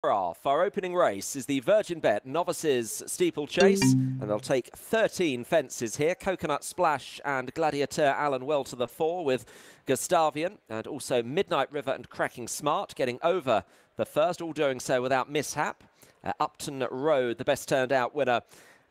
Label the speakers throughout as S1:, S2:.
S1: Off. Our opening race is the Virgin Bet Novices Steeplechase, and they'll take 13 fences here. Coconut Splash and Gladiator Allen well to the fore, with Gustavian and also Midnight River and Cracking Smart getting over the first, all doing so without mishap. Upton Road, the best turned out winner,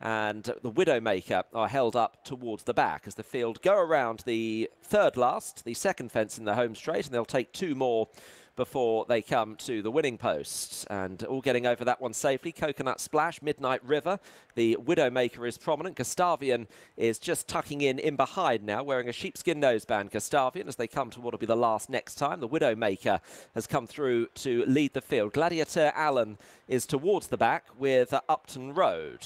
S1: and the Widowmaker are held up towards the back as the field go around the third last, the second fence in the home straight, and they'll take two more before they come to the winning post. And all getting over that one safely. Coconut Splash, Midnight River. The Widowmaker is prominent. Gustavian is just tucking in behind now, wearing a sheepskin noseband, Gustavian, as they come to what will be the last next time. The Widowmaker has come through to lead the field. Gladiator Allen is towards the back with Upton Road.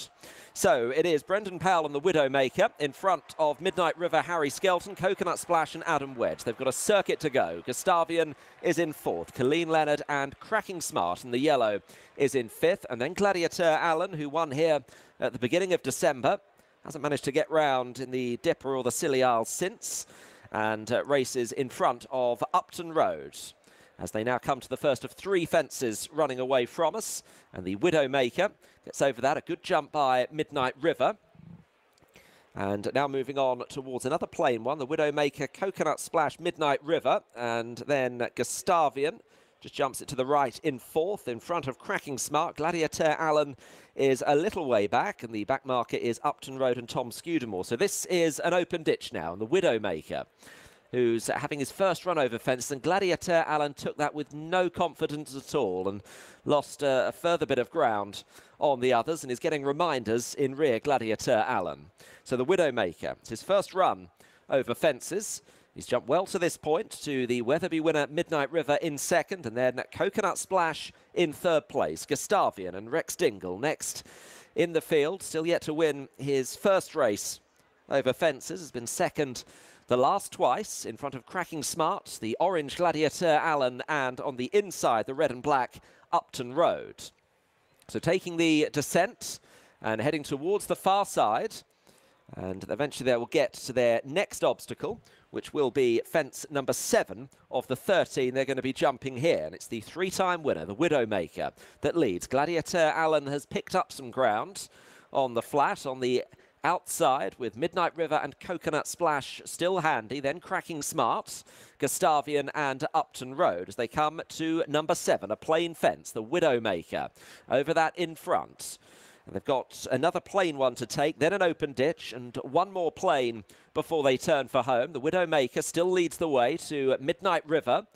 S1: So it is Brendan Powell and the Widowmaker in front of Midnight River, Harry Skelton, Coconut Splash and Adam Wedge. They've got a circuit to go. Gustavian is in fourth. Colleen Leonard and Cracking Smart in the yellow is in fifth. And then Gladiator Allen, who won here at the beginning of December, hasn't managed to get round in the Dipper or the Scilly Isles since, and races in front of Upton Road, as they now come to the first of three fences running away from us. And the Widowmaker gets over that. A good jump by Midnight River. And now moving on towards another plain one. The Widowmaker, Coconut Splash, Midnight River. And then Gustavian just jumps it to the right in fourth, in front of Cracking Smart. Gladiator Allen is a little way back, and the back marker is Upton Road and Tom Scudamore. So this is an open ditch now. And the Widowmaker, who's having his first run over fence, and Gladiator Allen took that with no confidence at all and lost a further bit of ground on the others, and is getting reminders in rear, Gladiator Allen. So the Widowmaker, it's his first run over fences. He's jumped well to this point to the Weatherby winner, Midnight River, in second, and then Coconut Splash in third place. Gustavian and Rex Dingle next in the field, still yet to win his first race over fences, has been second the last twice, in front of Cracking Smart, the orange Gladiator Allen, and on the inside, the red and black Upton Road. So taking the descent and heading towards the far side, and eventually they will get to their next obstacle, which will be fence number 7 of the 13 they're going to be jumping here. And it's the three-time winner, the Widowmaker, that leads. Gladiator Allen has picked up some ground on the flat, on the outside, with Midnight River and Coconut Splash still handy, then Cracking Smart, Gustavian and Upton Road as they come to number 7, a plain fence, the Widowmaker, over that in front. And they've got another plain one to take, then an open ditch, and one more plain before they turn for home. The Widowmaker still leads the way to Midnight River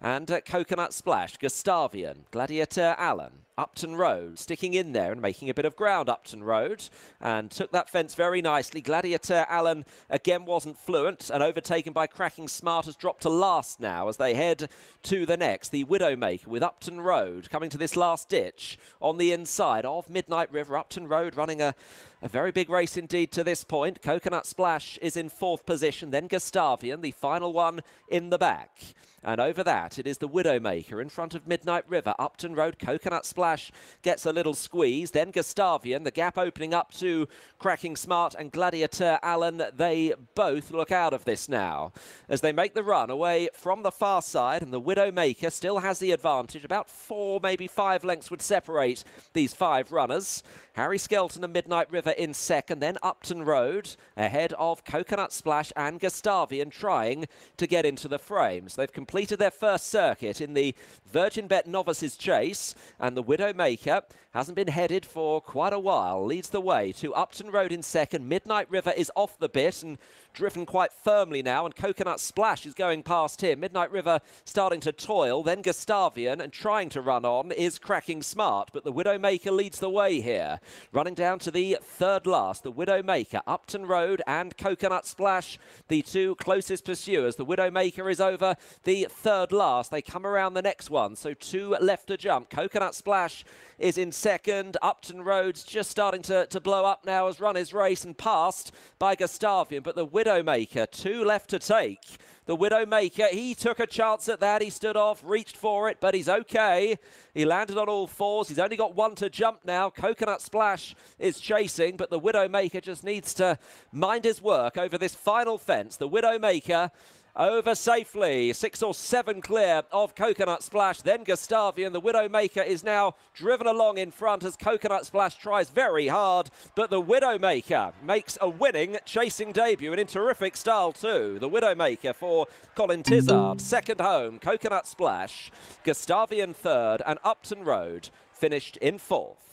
S1: and Coconut Splash, Gustavian, Gladiator Allen, Upton Road, sticking in there and making a bit of ground, Upton Road, and took that fence very nicely. Gladiator Allen again wasn't fluent, and overtaken by Cracking Smart has dropped to last now as they head to the next. The Widowmaker with Upton Road coming to this last ditch on the inside of Midnight River. Upton Road running a very big race indeed to this point. Coconut Splash is in fourth position, then Gustavian, the final one in the back. And over that, it is the Widowmaker in front of Midnight River. Upton Road, Coconut Splash gets a little squeeze. Then Gustavian, the gap opening up to Cracking Smart and Gladiator Allen. They both look out of this now as they make the run away from the far side. And the Widowmaker still has the advantage. About 4, maybe 5 lengths would separate these 5 runners. Harry Skelton and Midnight River in second, then Upton Road ahead of Coconut Splash and Gustavian trying to get into the frame. So they've completed their first circuit in the Virgin Bet Novices Chase, and the Widowmaker hasn't been headed for quite a while. Leads the way to Upton Road in second. Midnight River is off the bit and driven quite firmly now, and Coconut Splash is going past him. Midnight River starting to toil, then Gustavian, and trying to run on is Cracking Smart, but the Widowmaker leads the way here. Running down to the third last, the Widowmaker, Upton Road and Coconut Splash, the two closest pursuers. The Widowmaker is over the third last. They come around the next one, so 2 left to jump. Coconut Splash is in second. Upton Road's just starting to blow up now, has run his race and passed by Gustavian, but the Widowmaker, 2 left to take. The Widowmaker, he took a chance at that. He stood off, reached for it, but he's okay. He landed on all fours. He's only got 1 to jump now. Coconut Splash is chasing, but the Widowmaker just needs to mind his work over this final fence. The Widowmaker over safely, 6 or 7 clear of Coconut Splash. Then Gustavian, the Widowmaker, is now driven along in front as Coconut Splash tries very hard, but the Widowmaker makes a winning chasing debut and in terrific style too. The Widowmaker for Colin Tizard, second home, Coconut Splash, Gustavian third, and Upton Road finished in fourth.